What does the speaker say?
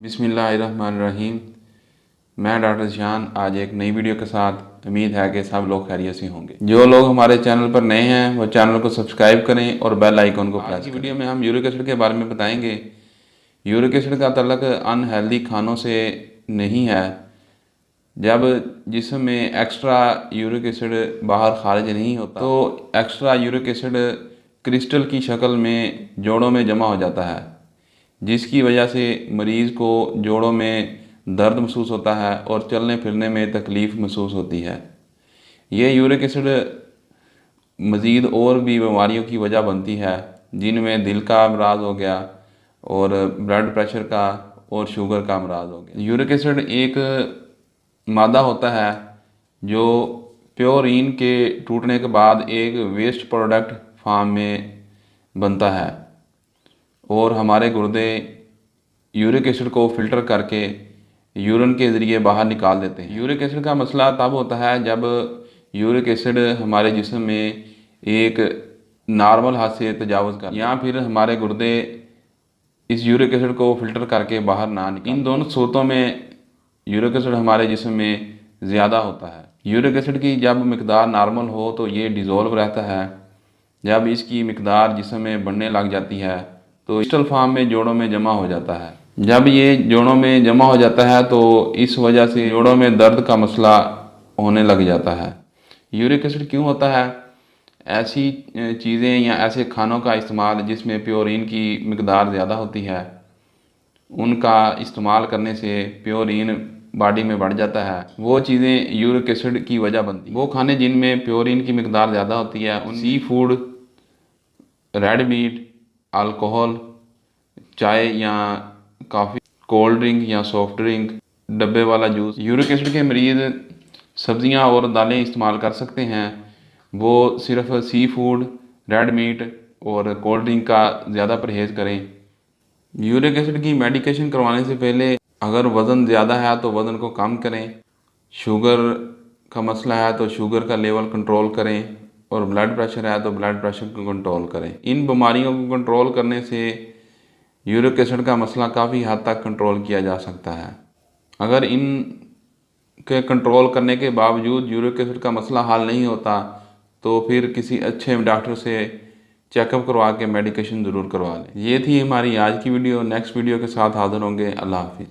बिस्मिल्लाहिर्रहमानिर्रहीम। मैं डॉक्टर शान आज एक नई वीडियो के साथ। उम्मीद है कि सब लोग खैरियत से होंगे। जो लोग हमारे चैनल पर नए हैं वो चैनल को सब्सक्राइब करें और बेल आइकन को प्रेस करें। वीडियो में हम यूरिक एसिड के बारे में बताएंगे। यूरिक एसिड का ताल्लुक अनहेल्दी खानों से नहीं है। जब जिस्म में एक्स्ट्रा यूरिक एसिड बाहर खारिज नहीं होता तो एक्स्ट्रा यूरिक एसिड क्रिस्टल की शक्ल में जोड़ों में जमा हो जाता है, जिसकी वजह से मरीज़ को जोड़ों में दर्द महसूस होता है और चलने फिरने में तकलीफ़ महसूस होती है। ये यूरिक एसिड मज़ीद और भी बीमारियों की वजह बनती है, जिनमें दिल का अमराज हो गया और ब्लड प्रेशर का और शुगर का अमराज हो गया। यूरिक एसिड एक मादा होता है जो प्योरीन के टूटने के बाद एक वेस्ट प्रोडक्ट फार्म में बनता है और हमारे गुर्दे यूरिक एसिड को फ़िल्टर करके यूरिन के ज़रिए बाहर निकाल देते हैं। यूरिक एसिड का मसला तब होता है जब यूरिक एसिड हमारे जिस्म में एक नॉर्मल हद से तजावुज़ कर या फिर हमारे गुर्दे इस यूरिक एसिड को फ़िल्टर करके बाहर ना निकाल। इन दोनों सूरतों में यूरिक एसिड हमारे जिस्म में ज़्यादा होता है। यूरिक एसिड की जब मिकदार नॉर्मल हो तो ये डिज़ोल्व रहता है। जब इसकी मिकदार जिस्म में बढ़ने लग जाती है तो क्रिस्टल फॉर्म में जोड़ों में जमा हो जाता है। जब ये जोड़ों में जमा हो जाता है तो इस वजह से जोड़ों में दर्द का मसला होने लग जाता है। यूरिक एसिड क्यों होता है? ऐसी चीज़ें या ऐसे खानों का इस्तेमाल जिसमें प्योरीन की मिकदार ज़्यादा होती है, उनका इस्तेमाल करने से प्योरीन बॉडी में बढ़ जाता है। वो चीज़ें यूरिक एसिड की वजह बनती हैं। वो खाने जिनमें प्योरीन की मिकदार ज़्यादा होती है, उन sea food, red meat, alcohol, चाय या कॉफ़ी, कोल्ड ड्रिंक या सॉफ्ट ड्रिंक, डब्बे वाला जूस। यूरिक एसिड के मरीज़ सब्ज़ियाँ और दालें इस्तेमाल कर सकते हैं। वो सिर्फ सी फूड, रेड मीट और कोल्ड ड्रिंक का ज़्यादा परहेज़ करें। यूरिक एसिड की मेडिकेशन करवाने से पहले अगर वज़न ज़्यादा है तो वज़न को कम करें, शुगर का मसला है तो शुगर का लेवल कंट्रोल करें और ब्लड प्रेशर है तो ब्लड प्रेशर को कंट्रोल करें। इन बीमारियों को कंट्रोल करने से यूरिक एसिड का मसला काफ़ी हद तक कंट्रोल किया जा सकता है। अगर इन के कंट्रोल करने के बावजूद यूरिक एसिड का मसला हल नहीं होता तो फिर किसी अच्छे डॉक्टर से चेकअप करवा के मेडिकेशन ज़रूर करवा लें। ये थी हमारी आज की वीडियो। नेक्स्ट वीडियो के साथ हाज़िर होंगे। अल्लाह हाफिज़।